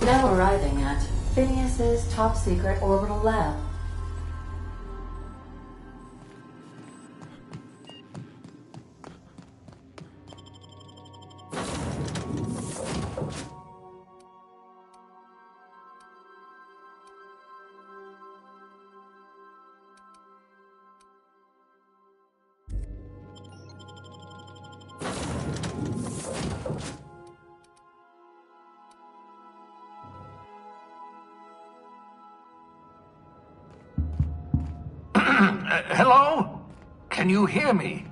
Now arriving at Phineas's top secret orbital lab. Hello? Can you hear me?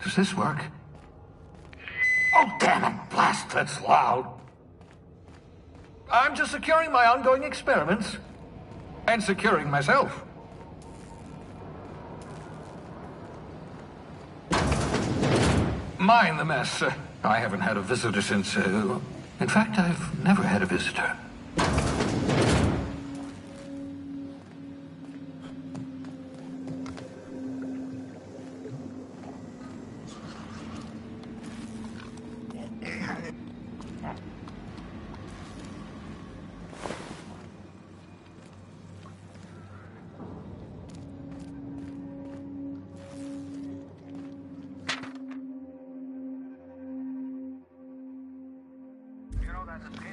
Does this work? Oh, damn it! Blast, that's loud. I'm just securing my ongoing experiments. And securing myself. Mind the mess. I haven't had a visitor since, in fact, I've never had a visitor.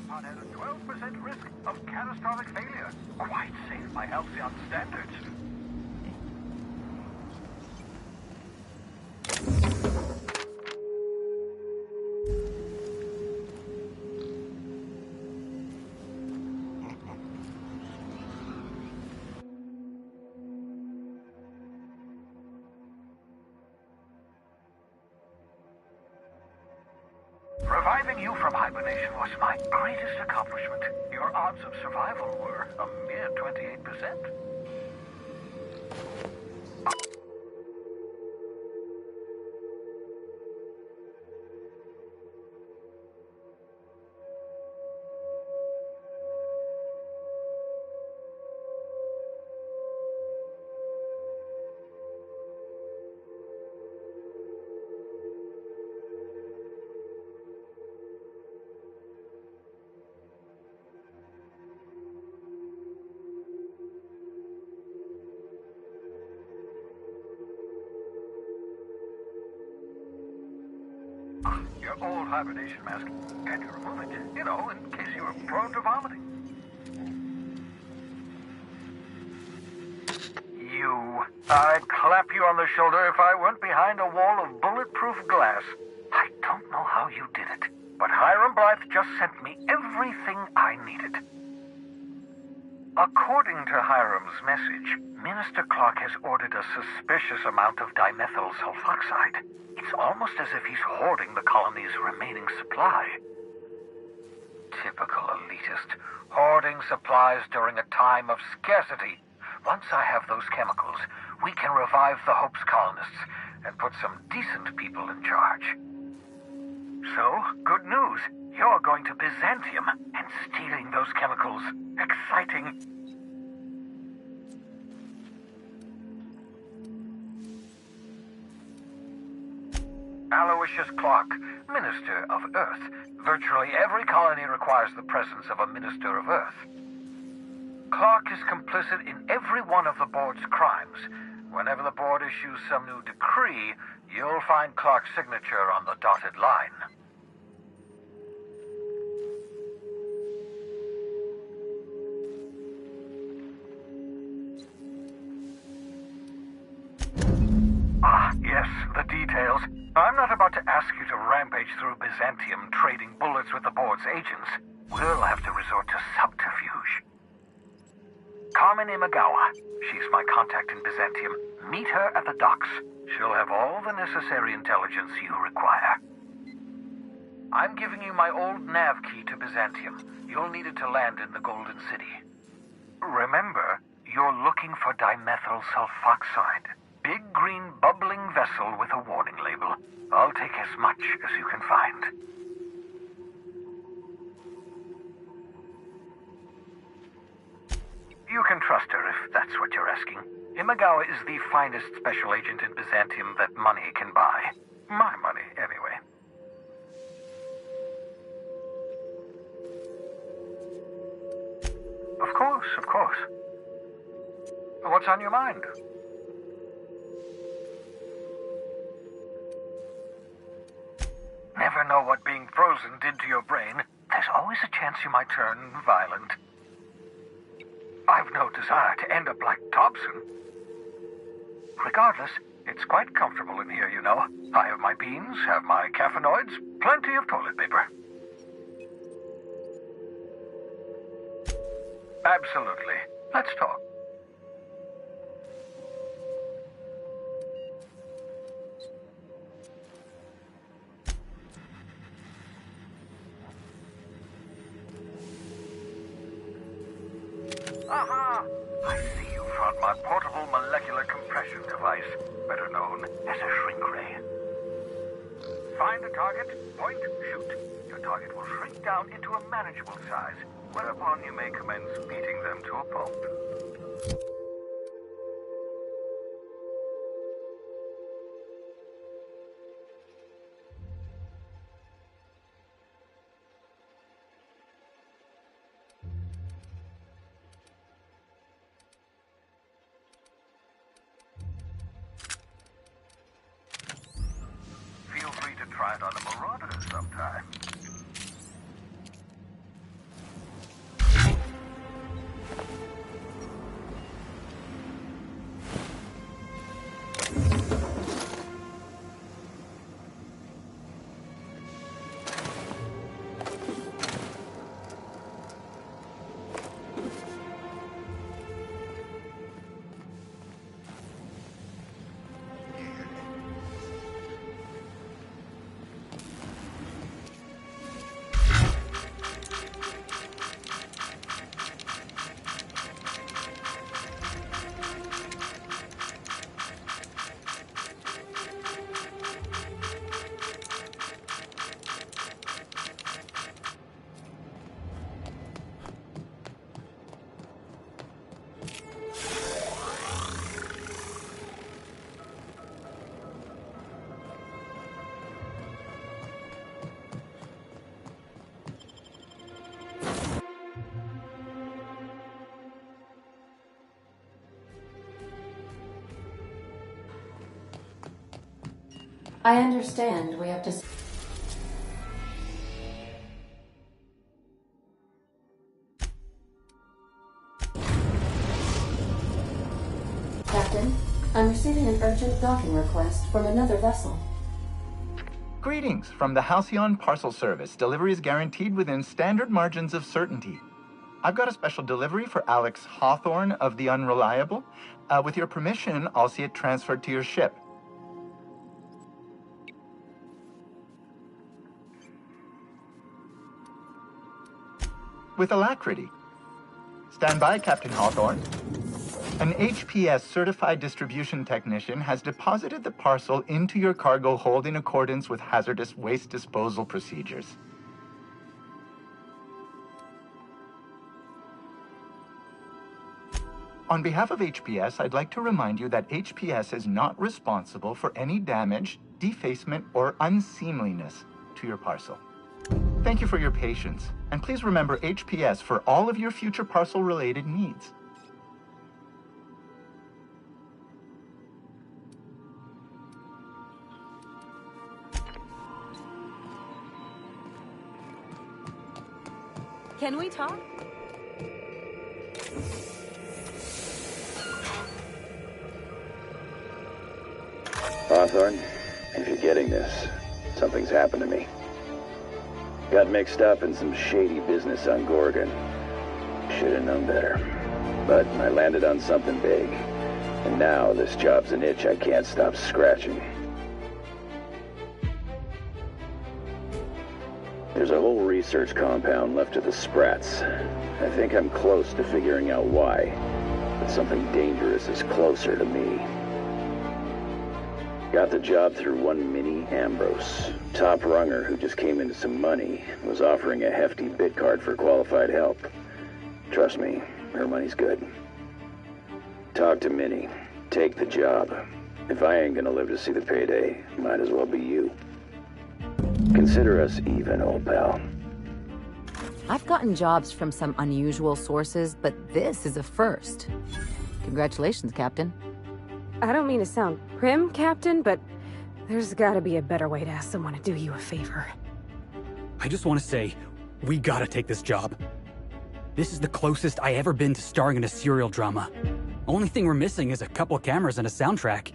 Pod has a 12% risk of catastrophic failure. Quite safe by Halcyon standards. Reviving you from hibernation was my greatest accomplishment. Your odds of survival were a mere 28%. Your old hibernation mask. Can you remove it? You know, in case you were prone to vomiting. I'd clap you on the shoulder if I weren't behind a wall of bulletproof glass. I don't know how you did it, but Hiram Blythe just sent me everything I needed. According to Hiram's message, Minister Clark has ordered a suspicious amount of dimethyl sulfoxide. It's almost as if he's hoarding the colony's remaining supply. Typical elitist, hoarding supplies during a time of scarcity. Once I have those chemicals, we can revive the Hope's colonists and put some decent people in charge. So, good news. You're going to Byzantium and stealing those chemicals. Exciting. Aloysius Clark, Minister of Earth. Virtually every colony requires the presence of a Minister of Earth. Clark is complicit in every one of the board's crimes. Whenever the board issues some new decree, you'll find Clark's signature on the dotted line. Ah, yes, the details. I'm not about to ask you to rampage through Byzantium trading bullets with the board's agents. We'll have to resort to subterfuge. Carmen Imagawa. She's my contact in Byzantium. Meet her at the docks. She'll have all the necessary intelligence you require. I'm giving you my old nav key to Byzantium. You'll need it to land in the Golden City. Remember, you're looking for dimethyl sulfoxide. Big green bubbling vessel with a warning label. I'll take as much as you can find. You can trust her if that's what you're asking. Imagawa is the finest special agent in Byzantium that money can buy. My money, anyway. Of course, of course. What's on your mind? Never know what being frozen did to your brain. There's always a chance you might turn violent. I've no desire to end up like Dobson. Regardless, it's quite comfortable in here, you know. I have my beans, have my caffeinoids, plenty of toilet paper. Absolutely. Let's talk. Aha! I see you found my portable molecular compression device, better known as a shrink ray. Find a target, point, shoot. Your target will shrink down into a manageable size, whereupon you may commence beating them to a pulp. Feel free to try it on a marauder sometime. I understand we have to... Captain, I'm receiving an urgent docking request from another vessel. Greetings from the Halcyon Parcel Service. Delivery is guaranteed within standard margins of certainty. I've got a special delivery for Alex Hawthorne of the Unreliable. With your permission, I'll see it transferred to your ship. With alacrity. Stand by, Captain Hawthorne. An HPS certified distribution technician has deposited the parcel into your cargo hold in accordance with hazardous waste disposal procedures. On behalf of HPS, I'd like to remind you that HPS is not responsible for any damage, defacement, or unseemliness to your parcel. Thank you for your patience, and please remember HPS for all of your future parcel-related needs. Can we talk? Hawthorne, if you're getting this, something's happened to me. Got mixed up in some shady business on Gorgon. Should have known better. But I landed on something big. And now this job's an itch I can't stop scratching. There's a whole research compound left of the Sprats. I think I'm close to figuring out why. But something dangerous is closer to me. Got the job through one Minnie Ambrose. Top runger who just came into some money, was offering a hefty bid card for qualified help. Trust me, her money's good. Talk to Minnie. Take the job. If I ain't gonna live to see the payday, might as well be you. Consider us even, old pal. I've gotten jobs from some unusual sources, but this is a first. Congratulations, Captain. I don't mean to sound prim, Captain, but there's gotta be a better way to ask someone to do you a favor. I just want to say, we gotta take this job. This is the closest I ever been to starring in a serial drama. Only thing we're missing is a couple of cameras and a soundtrack.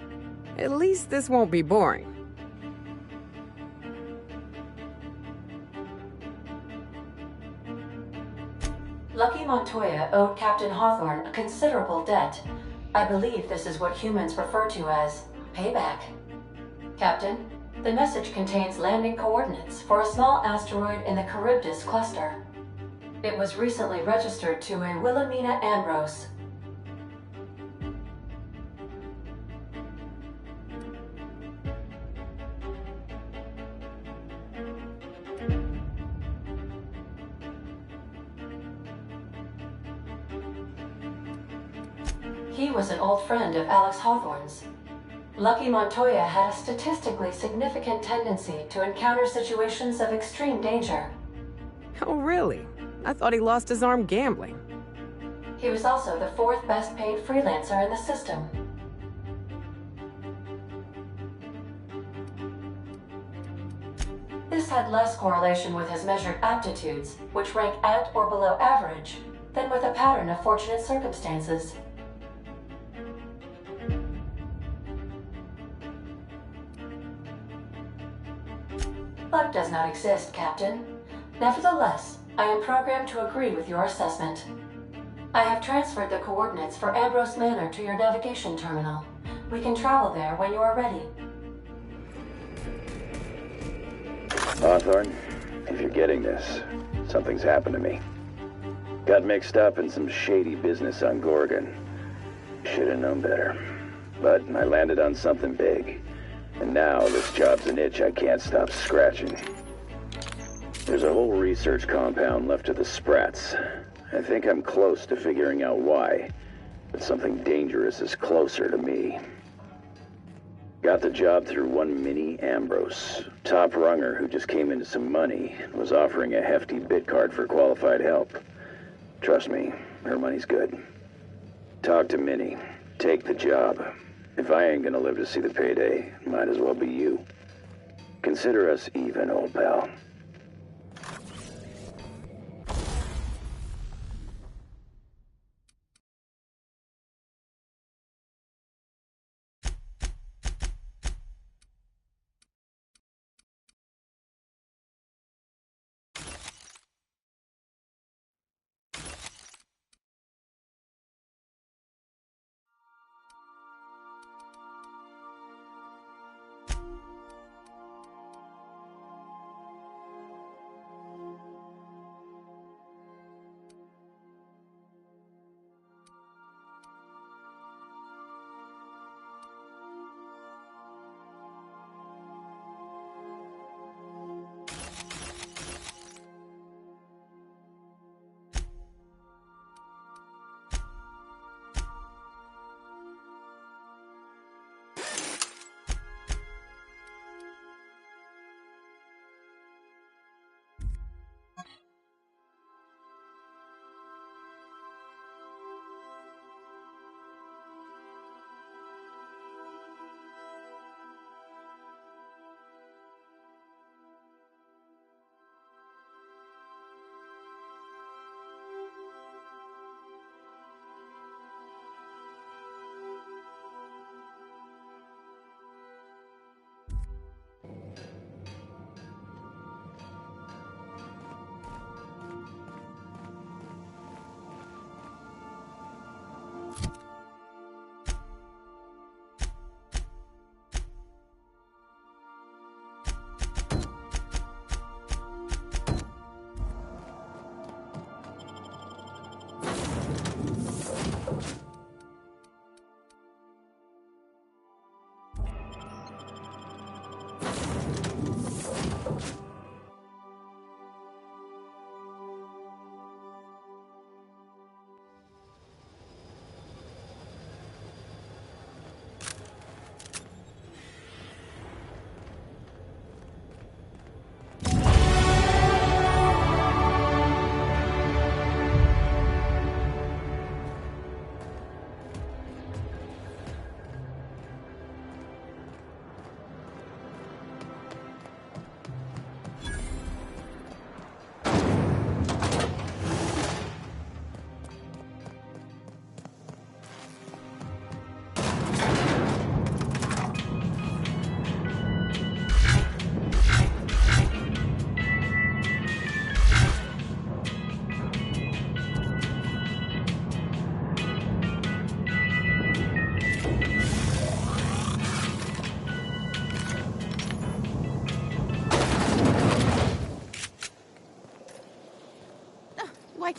At least this won't be boring. Lucky Montoya owed Captain Hawthorne a considerable debt. I believe this is what humans refer to as payback. Captain, the message contains landing coordinates for a small asteroid in the Charybdis cluster. It was recently registered to a Wilhelmina Ambrose. He was an old friend of Alex Hawthorne's. Lucky Montoya had a statistically significant tendency to encounter situations of extreme danger. Oh, really? I thought he lost his arm gambling. He was also the fourth best paid freelancer in the system. This had less correlation with his measured aptitudes, which rank at or below average, than with a pattern of fortunate circumstances. Luck does not exist, Captain. Nevertheless, I am programmed to agree with your assessment. I have transferred the coordinates for Ambrose Manor to your navigation terminal. We can travel there when you are ready. Hawthorne, if you're getting this, something's happened to me. Got mixed up in some shady business on Gorgon. Should have known better. But I landed on something big. And now this job's an itch I can't stop scratching. There's a whole research compound left of the Sprats. I think I'm close to figuring out why, but something dangerous is closer to me. Got the job through one Minnie Ambrose, top runger who just came into some money and was offering a hefty bid card for qualified help. Trust me, her money's good. Talk to Minnie. Take the job. If I ain't gonna live to see the payday, might as well be you. Consider us even, old pal.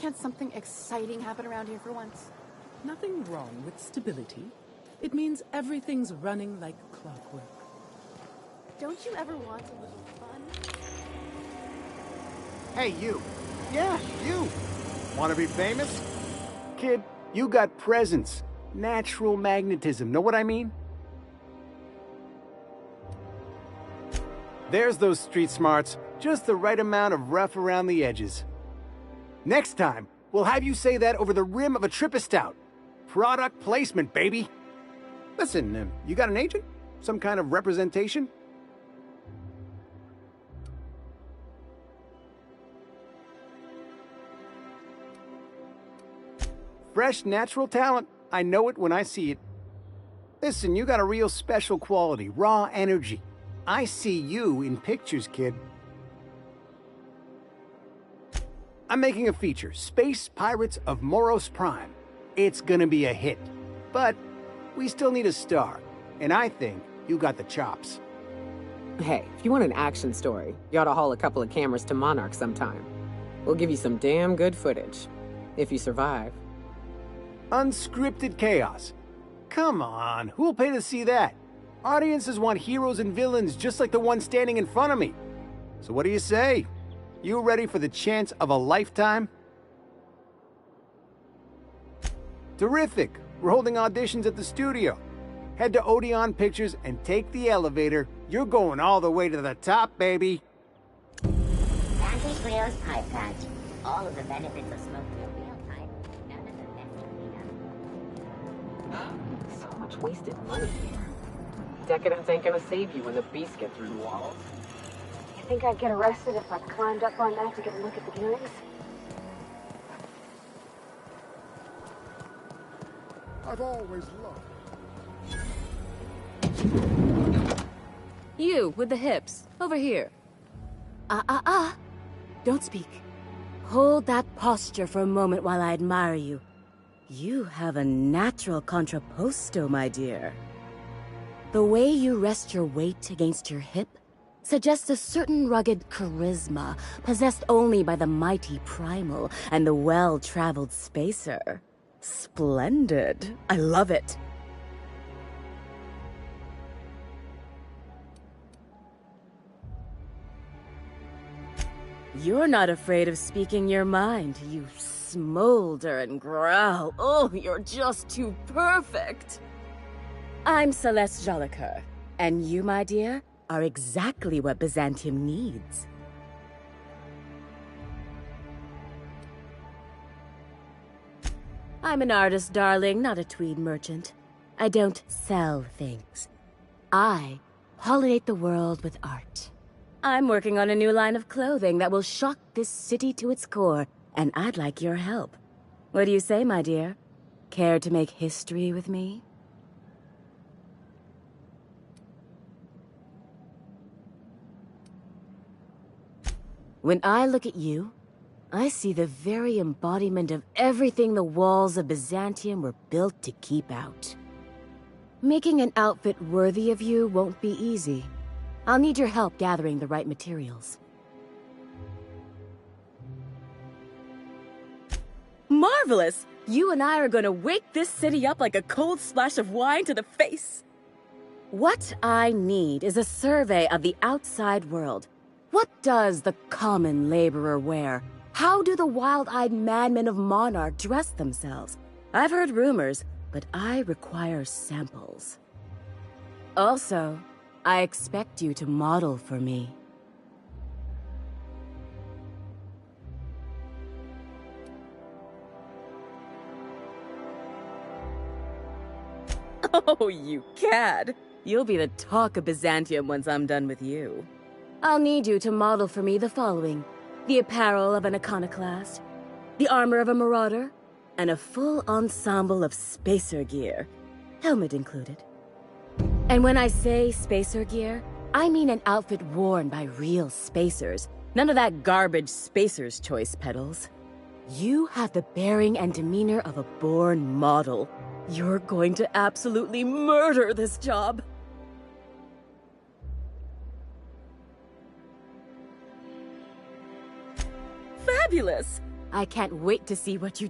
Can't something exciting happen around here for once? Nothing wrong with stability. It means everything's running like clockwork. Don't you ever want a little fun? Hey, you. Yeah, you. Want to be famous? Kid, you got presence. Natural magnetism, know what I mean? There's those street smarts. Just the right amount of rough around the edges. Next time, we'll have you say that over the rim of a Trippa Stout. Product placement, baby. Listen, you got an agent? Some kind of representation? Fresh, natural talent. I know it when I see it. Listen, you got a real special quality, raw energy. I see you in pictures, kid. I'm making a feature, Space Pirates of Moros Prime. It's gonna be a hit. But we still need a star, and I think you got the chops. Hey, if you want an action story, you ought to haul a couple of cameras to Monarch sometime. We'll give you some damn good footage. If you survive. Unscripted chaos. Come on, who'll pay to see that? Audiences want heroes and villains just like the one standing in front of me. So what do you say? You ready for the chance of a lifetime? Terrific! We're holding auditions at the studio. Head to Odeon Pictures and take the elevator. You're going all the way to the top, baby. Vantage Grill's Pipe Patch. All of the benefits of smoking in real time. None of the best So much wasted money here. Decadence ain't gonna save you when the beasts get through the walls. You think I'd get arrested if I climbed up on that to get a look at the gearings? I've always loved. You, with the hips. Over here. Don't speak. Hold that posture for a moment while I admire you. You have a natural contrapposto, my dear. The way you rest your weight against your hip suggests a certain rugged charisma possessed only by the mighty primal and the well-traveled spacer. Splendid. I love it. You're not afraid of speaking your mind. You smolder and growl. Oh, you're just too perfect. I'm Celeste Jolicoeur, and you, my dear, are exactly what Byzantium needs. I'm an artist, darling, not a tweed merchant. I don't sell things. I pollinate the world with art. I'm working on a new line of clothing that will shock this city to its core, and I'd like your help. What do you say, my dear? Care to make history with me? When I look at you, I see the very embodiment of everything the walls of Byzantium were built to keep out. Making an outfit worthy of you won't be easy. I'll need your help gathering the right materials. Marvelous! You and I are gonna wake this city up like a cold splash of wine to the face. What I need is a survey of the outside world. What does the common laborer wear? How do the wild-eyed madmen of Monarch dress themselves? I've heard rumors, but I require samples. Also, I expect you to model for me. Oh, you cad! You'll be the talk of Byzantium once I'm done with you. I'll need you to model for me the following: the apparel of an iconoclast, the armor of a marauder, and a full ensemble of spacer gear, helmet included. And when I say spacer gear, I mean an outfit worn by real spacers. None of that garbage spacer's choice pedals. You have the bearing and demeanor of a born model. You're going to absolutely murder this job. Fabulous! I can't wait to see what you...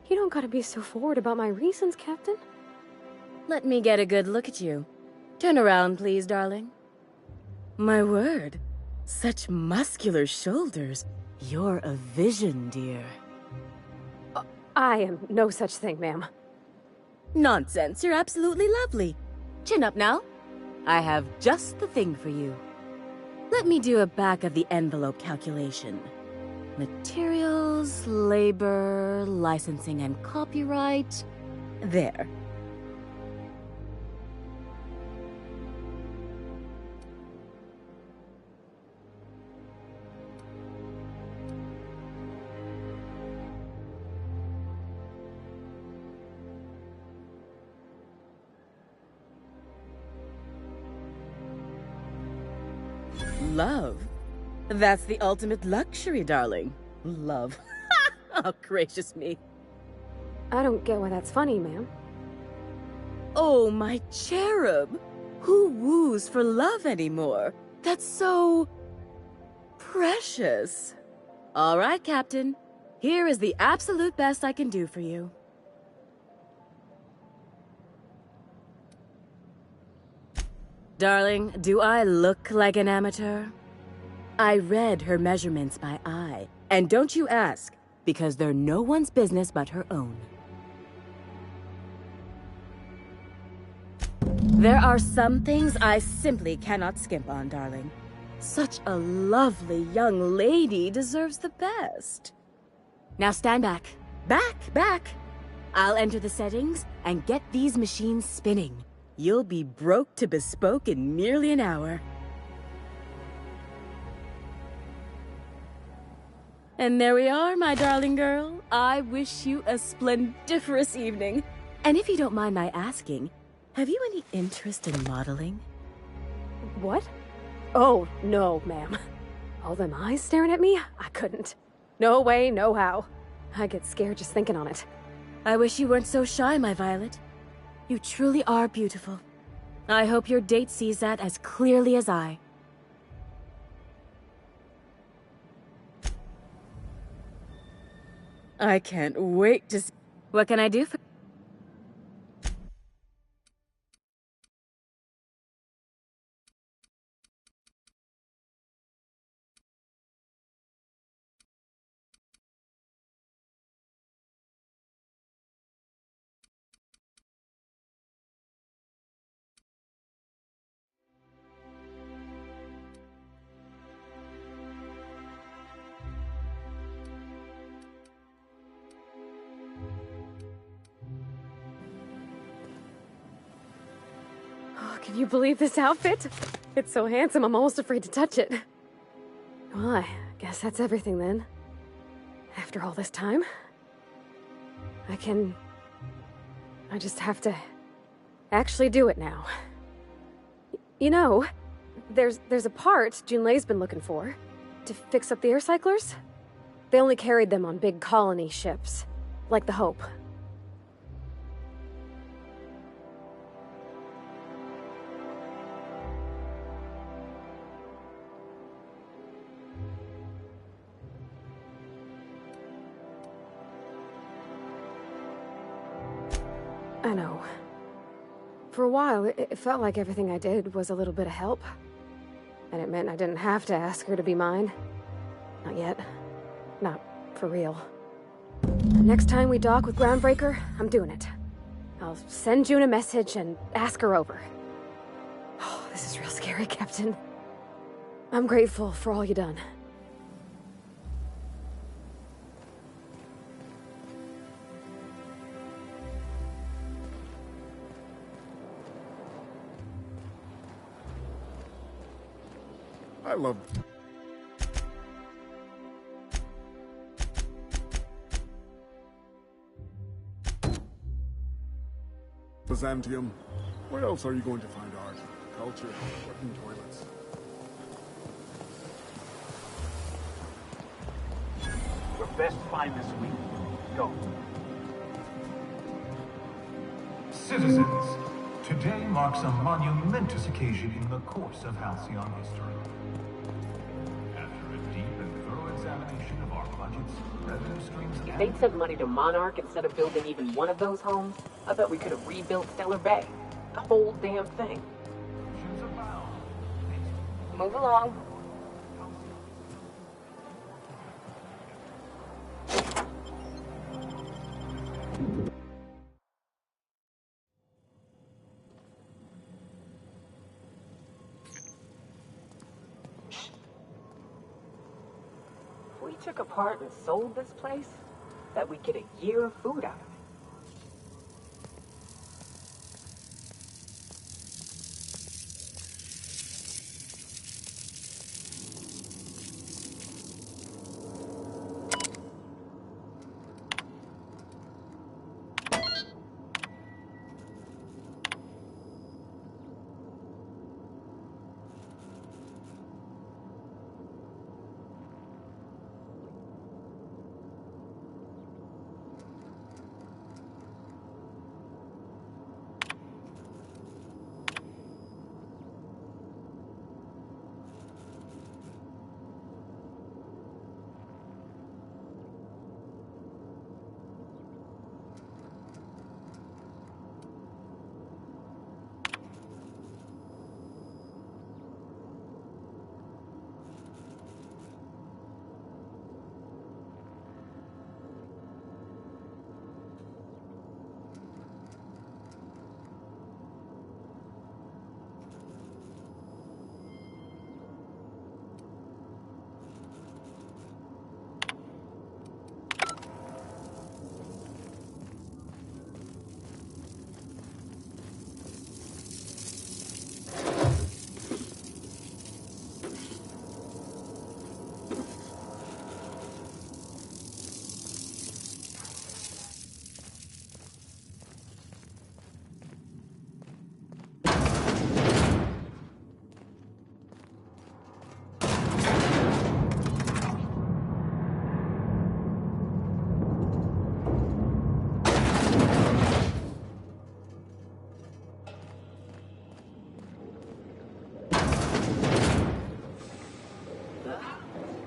You don't gotta be so forward about my reasons, Captain. Let me get a good look at you. Turn around, please, darling. My word. Such muscular shoulders. You're a vision, dear. I am no such thing, ma'am. Nonsense. You're absolutely lovely. Chin up now. I have just the thing for you. Let me do a back-of-the-envelope calculation. Materials, labor, licensing and copyright. There. Love. That's the ultimate luxury, darling. Love. Oh, gracious me. I don't get why that's funny, ma'am. Oh, my cherub. Who woos for love anymore? That's so... precious. All right, Captain. Here is the absolute best I can do for you. Darling, do I look like an amateur? I read her measurements by eye. And don't you ask, because they're no one's business but her own. There are some things I simply cannot skimp on, darling. Such a lovely young lady deserves the best. Now stand back. Back! I'll enter the settings and get these machines spinning. You'll be broke to bespoke in merely an hour. And there we are, my darling girl. I wish you a splendiferous evening. And if you don't mind my asking, have you any interest in modeling? What? Oh, no, ma'am. All them eyes staring at me? I couldn't. No way, no how. I get scared just thinking on it. I wish you weren't so shy, my Violet. You truly are beautiful. I hope your date sees that as clearly as I. I can't wait to see... What can I do for... Oh, can you believe this outfit? It's so handsome, I'm almost afraid to touch it. Well, I guess that's everything then. After all this time, I just have to actually do it now. You know, there's a part Junlei's been looking for to fix up the air cyclers. They only carried them on big colony ships, like the Hope. I know. For a while, it felt like everything I did was a little bit of help. And it meant I didn't have to ask her to be mine. Not yet. Not for real. Next time we dock with Groundbreaker, I'm doing it. I'll send June a message and ask her over. Oh, this is real scary, Captain. I'm grateful for all you done. I love... Byzantium. Where else are you going to find art, culture, working toilets? Your best find this week. Go. Citizens, today marks a monumentous occasion in the course of Halcyon history. At budgets, revenue streams, If they'd sent money to Monarch instead of building even one of those homes, I bet we could have rebuilt Stellar Bay. The whole damn thing. Move along. If we took apart and sold this place, bet we'd get a year of food out of it.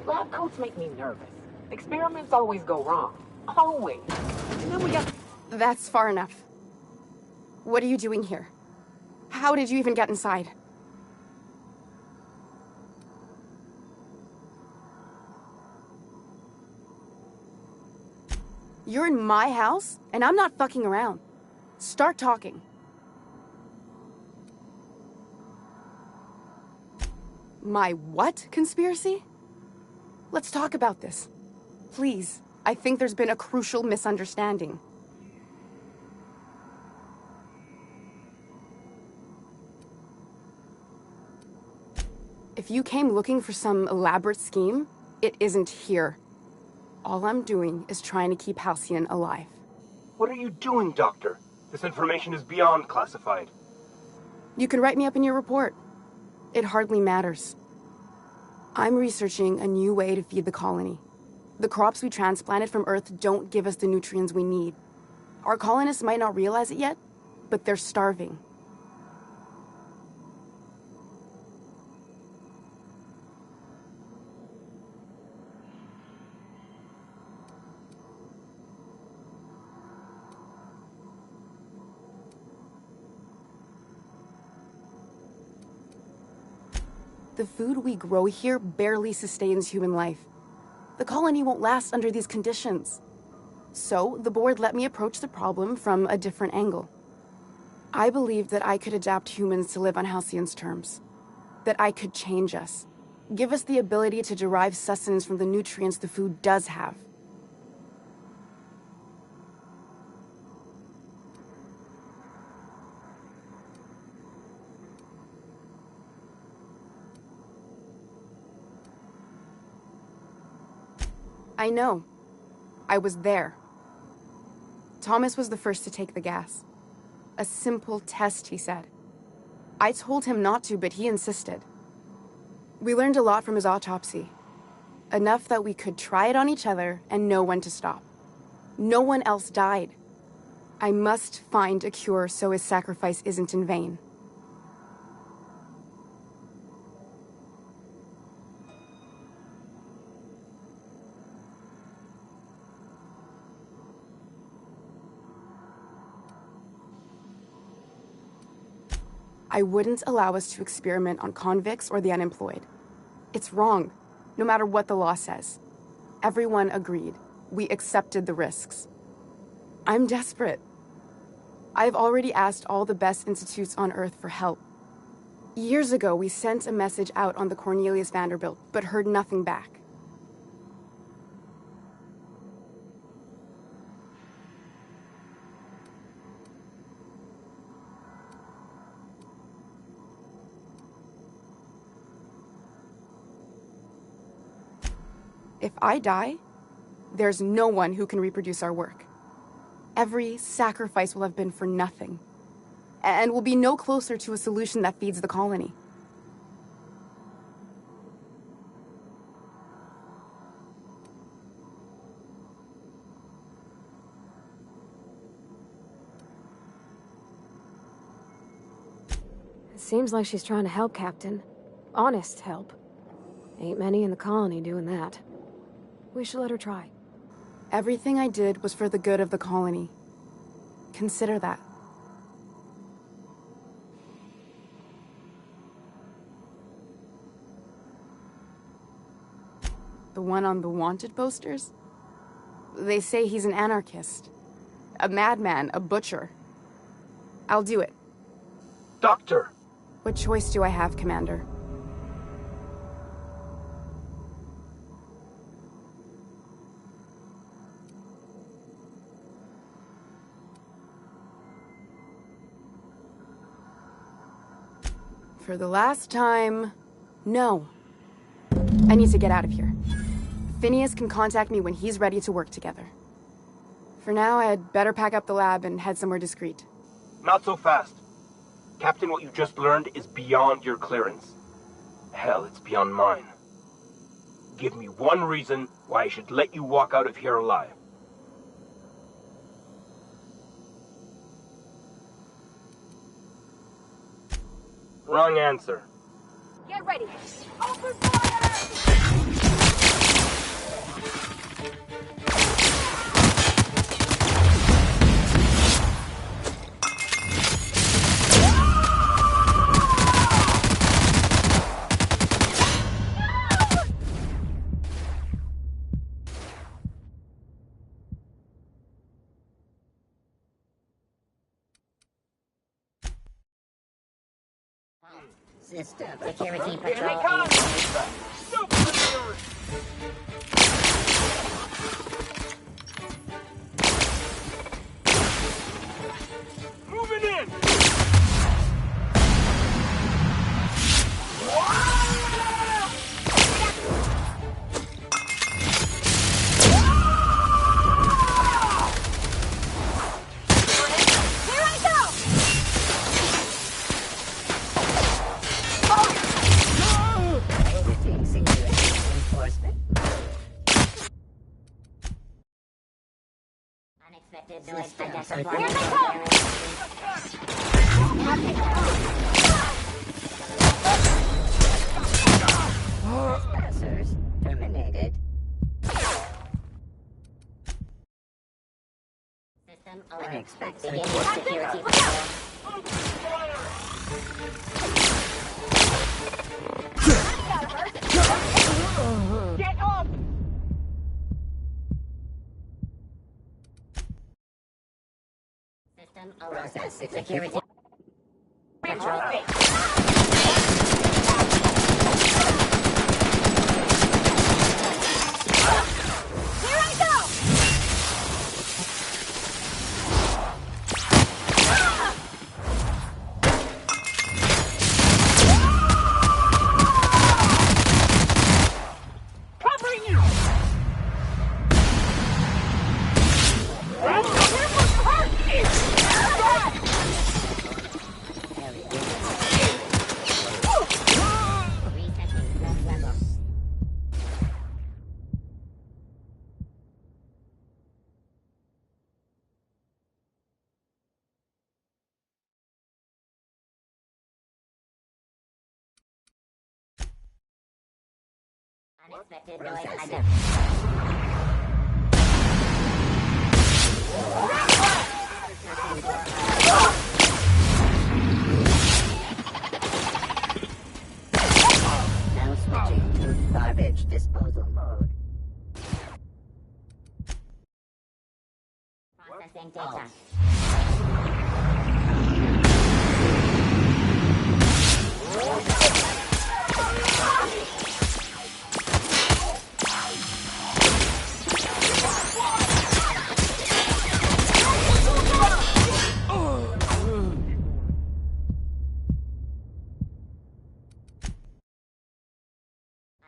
Lab coats make me nervous. Experiments always go wrong. Always. And then we got... That's far enough. What are you doing here? How did you even get inside? You're in my house, and I'm not fucking around. Start talking. My what conspiracy? Let's talk about this. Please, I think there's been a crucial misunderstanding. If you came looking for some elaborate scheme, it isn't here. All I'm doing is trying to keep Halcyon alive. What are you doing, Doctor? This information is beyond classified. You can write me up in your report. It hardly matters. I'm researching a new way to feed the colony. The crops we transplanted from Earth don't give us the nutrients we need. Our colonists might not realize it yet, but they're starving. The food we grow here barely sustains human life. The colony won't last under these conditions. So, the board let me approach the problem from a different angle. I believed that I could adapt humans to live on Halcyon's terms. That I could change us. Give us the ability to derive sustenance from the nutrients the food does have. I know. I was there. Thomas was the first to take the gas. A simple test, he said. I told him not to, but he insisted. We learned a lot from his autopsy. Enough that we could try it on each other and know when to stop. No one else died. I must find a cure so his sacrifice isn't in vain. I wouldn't allow us to experiment on convicts or the unemployed. It's wrong, no matter what the law says. Everyone agreed. We accepted the risks. I'm desperate. I've already asked all the best institutes on Earth for help. Years ago, we sent a message out on the Cornelius Vanderbilt, but heard nothing back. If I die, there's no one who can reproduce our work. Every sacrifice will have been for nothing, and we'll be no closer to a solution that feeds the colony. It seems like she's trying to help, Captain. Honest help. Ain't many in the colony doing that. We should let her try. Everything I did was for the good of the colony. Consider that. The one on the wanted posters? They say he's an anarchist. A madman, a butcher. I'll do it. Doctor! What choice do I have, Commander? For the last time, no. I need to get out of here. Phineas can contact me when he's ready to work together. For now, I'd better pack up the lab and head somewhere discreet. Not so fast. Captain, what you just learned is beyond your clearance. Hell, it's beyond mine. Give me one reason why I should let you walk out of here alive. Wrong answer. Get ready. Open fire! System security patrol. Here they come! Super! Moving in! Unexpected noise identified. Here they come! Trespassers terminated. System alert. Beginning security patrol. Get up! System alert. Security patrol. Here I go! Covering you! Unexpected noise identified. Processing data.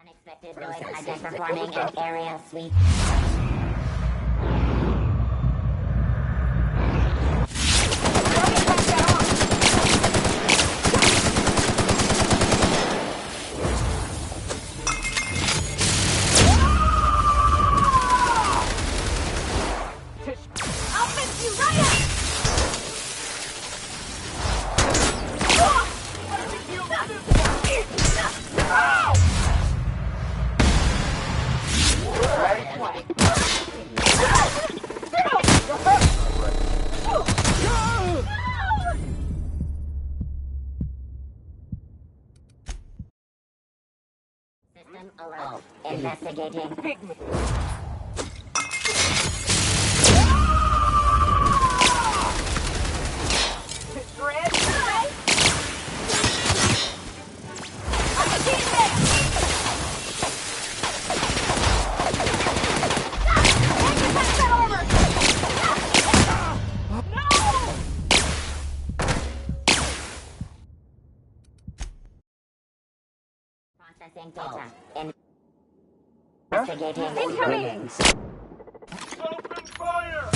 Unexpected noise hijack performing an area sweep. System alert. Investigating pigment. Processing data. Investigating incoming. Open fire!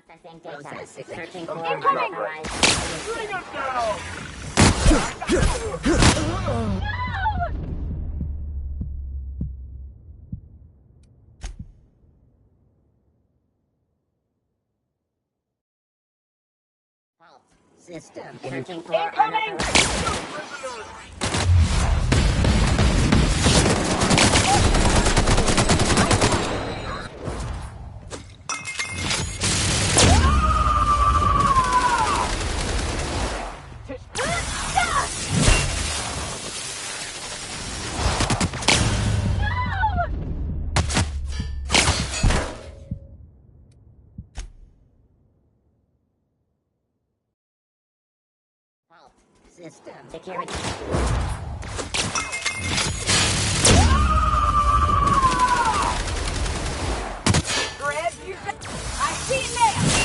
Processing data. Searching for unauthorized. Bring him down! Halt. System. Searching for unauthorized. System security. Red, you I see it now!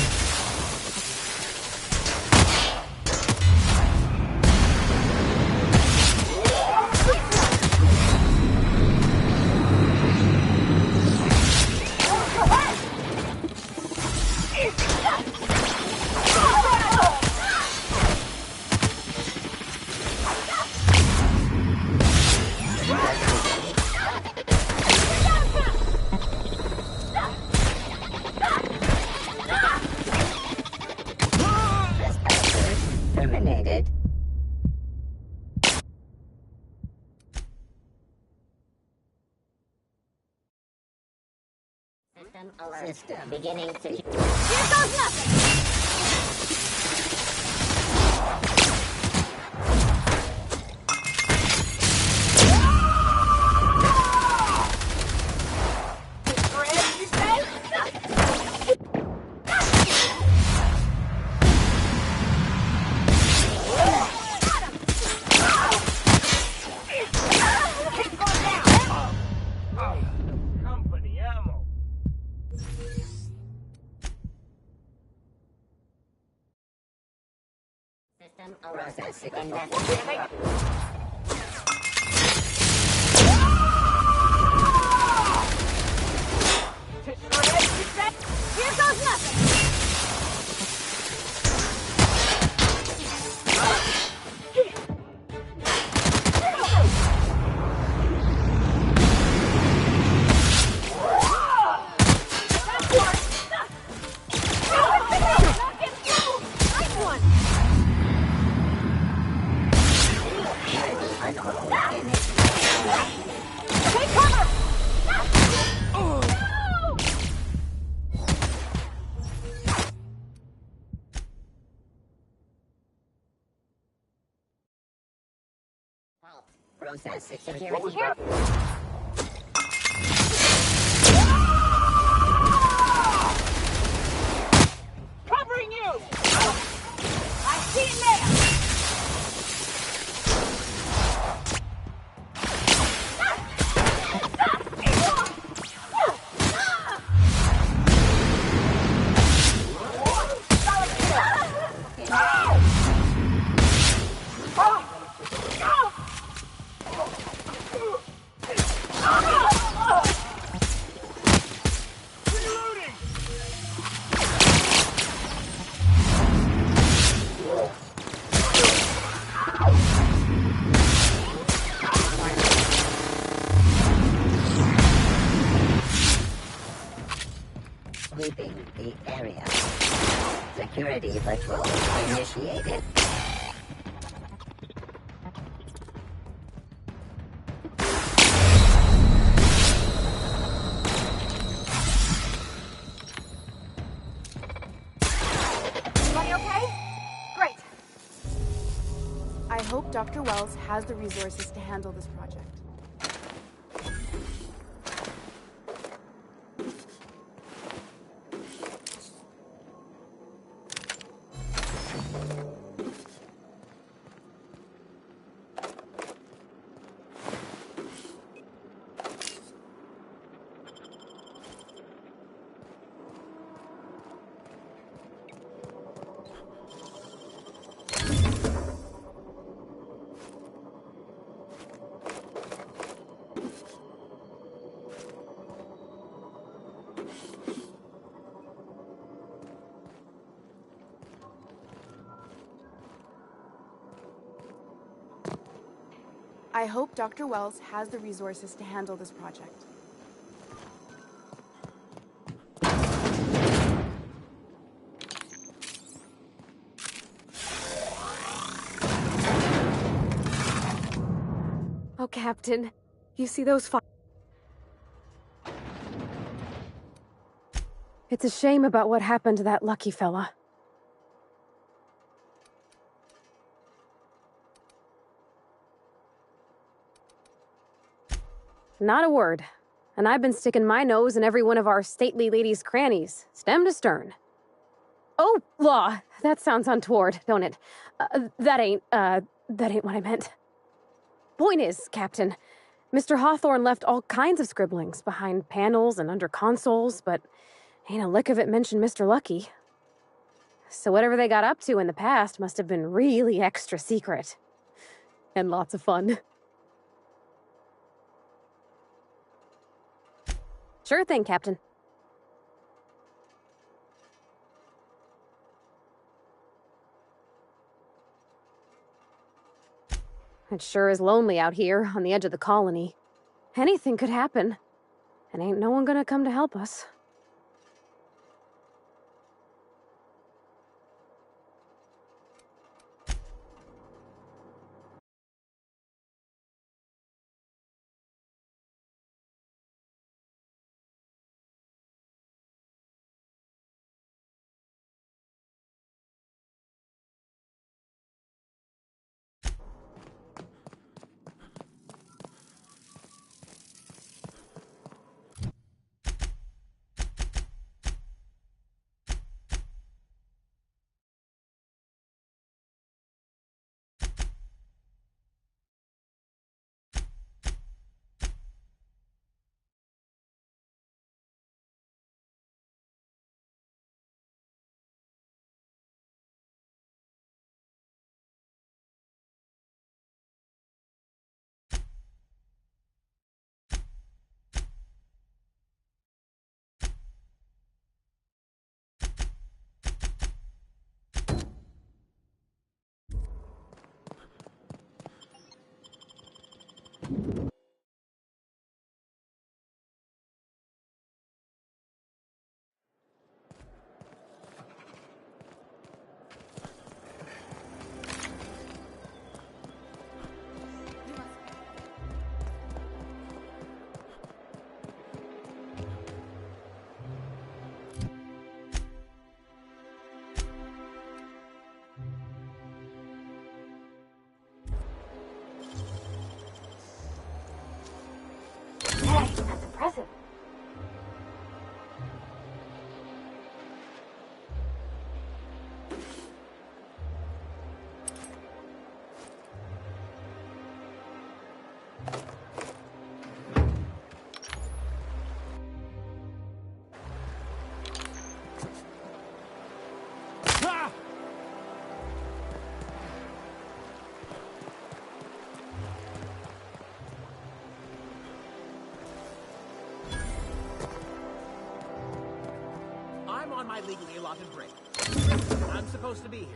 Terminated. System alert. System beginning to. Here goes nothing! Company ammo. System alert. Processing investigation. Here goes nothing! Take cover! Processing security. What was that? Covering you! I see it now! Sweeping the area. Security patrol initiated. Everybody okay? Great. I hope Dr. Wells has the resources to handle this project. I hope Dr. Wells has the resources to handle this project. Oh, Captain, you see those It's a shame about what happened to that lucky fella. Not a word. And I've been sticking my nose in every one of our stately ladies' crannies, stem to stern. Oh, law! That sounds untoward, don't it? That ain't, That ain't what I meant. Point is, Captain, Mr. Hawthorne left all kinds of scribblings behind panels and under consoles, but ain't a lick of it mentioned Mr. Lucky. So whatever they got up to in the past must have been really extra secret. And lots of fun. Sure thing, Captain. It sure is lonely out here on the edge of the colony. Anything could happen, and ain't no one gonna come to help us. Hey, that's impressive. I'm on my legally allotted break. I'm supposed to be here.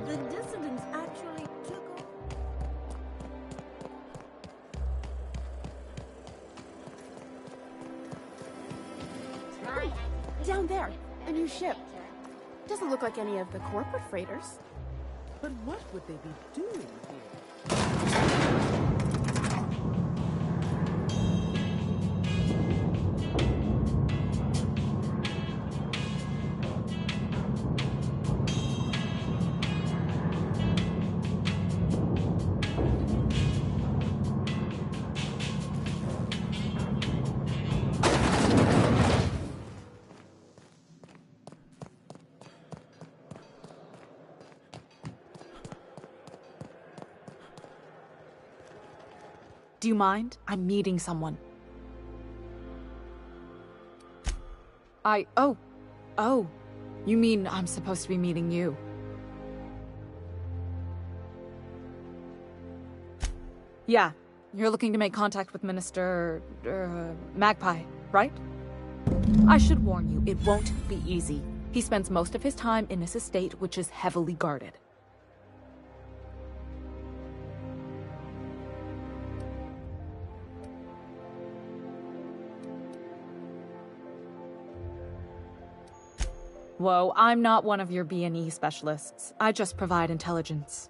The dissidents actually took over. Down there, a new ship. Doesn't look like any of the corporate freighters. But what would they be doing here? Do you mind? I'm meeting someone. Oh. You mean I'm supposed to be meeting you? Yeah, you're looking to make contact with Minister... Magpie, right? I should warn you, it won't be easy. He spends most of his time in his estate, which is heavily guarded. Whoa, I'm not one of your B&E specialists. I just provide intelligence.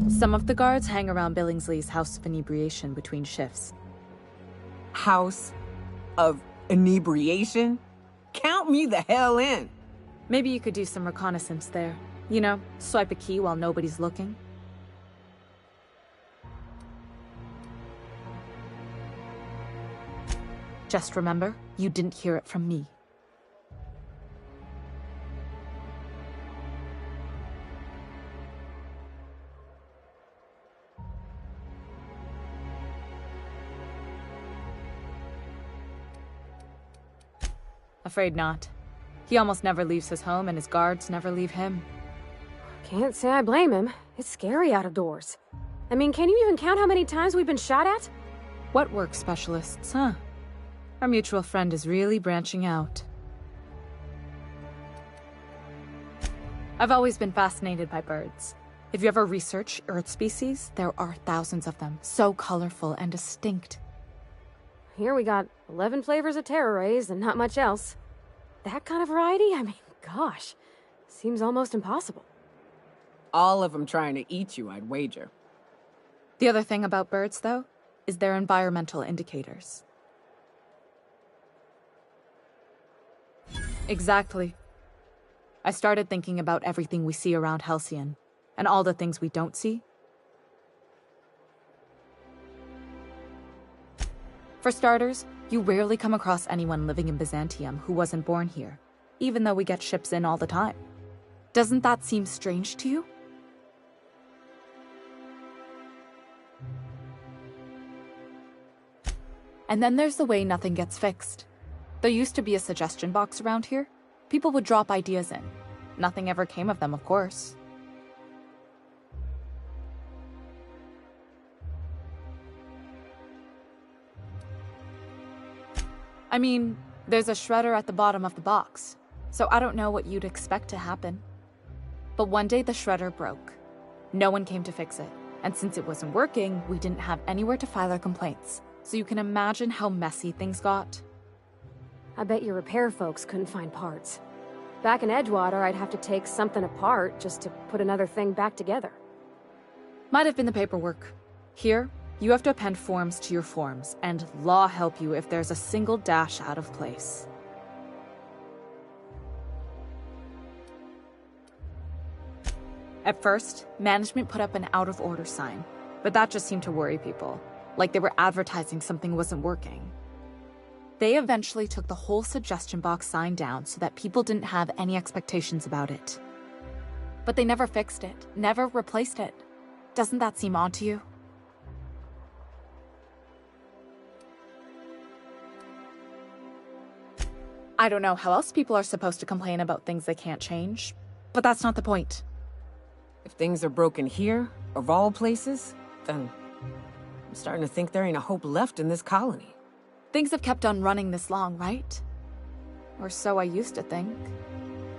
Some of the guards hang around Billingsley's House of Inebriation between shifts. House of Inebriation? Count me the hell in. Maybe you could do some reconnaissance there. You know, swipe a key while nobody's looking. Just remember, you didn't hear it from me. Afraid not. He almost never leaves his home, and his guards never leave him. Can't say I blame him. It's scary out of doors. I mean, can you even count how many times we've been shot at? What work specialists, huh? Our mutual friend is really branching out. I've always been fascinated by birds. If you ever research Earth species, there are thousands of them, so colorful and distinct. Here we got 11 flavors of terror rays and not much else. That kind of variety? I mean, gosh, seems almost impossible. All of them trying to eat you, I'd wager. The other thing about birds, though, is their environmental indicators. Exactly. I started thinking about everything we see around Halcyon, and all the things we don't see. For starters, you rarely come across anyone living in Byzantium who wasn't born here, even though we get ships in all the time. Doesn't that seem strange to you? And then there's the way nothing gets fixed. There used to be a suggestion box around here. People would drop ideas in. Nothing ever came of them, of course. I mean, there's a shredder at the bottom of the box, so I don't know what you'd expect to happen. But one day the shredder broke. No one came to fix it, and since it wasn't working, we didn't have anywhere to file our complaints. So you can imagine how messy things got. I bet your repair folks couldn't find parts. Back in Edgewater, I'd have to take something apart just to put another thing back together. Might have been the paperwork. Here, you have to append forms to your forms, and law help you if there's a single dash out of place. At first, management put up an out-of-order sign, but that just seemed to worry people, like they were advertising something wasn't working. They eventually took the whole suggestion box sign down so that people didn't have any expectations about it. But they never fixed it, never replaced it. Doesn't that seem odd to you? I don't know how else people are supposed to complain about things they can't change, but that's not the point. If things are broken here, of all places, then I'm starting to think there ain't a hope left in this colony. Things have kept on running this long, right? Or so I used to think.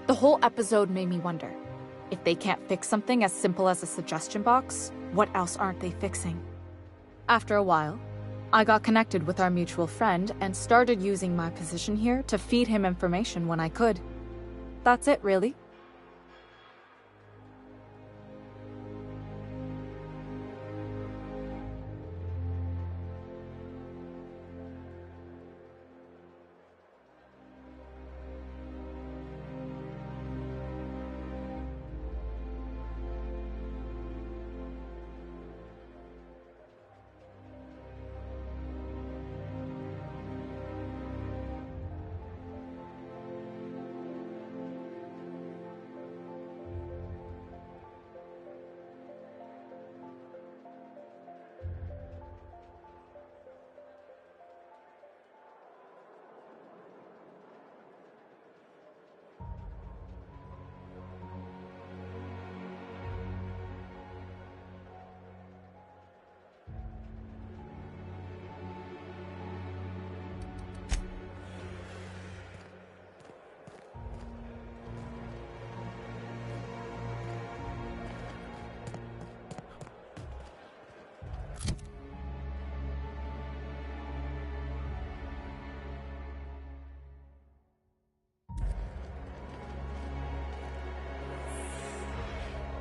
The whole episode made me wonder, if they can't fix something as simple as a suggestion box, what else aren't they fixing? After a while, I got connected with our mutual friend and started using my position here to feed him information when I could. That's it, really.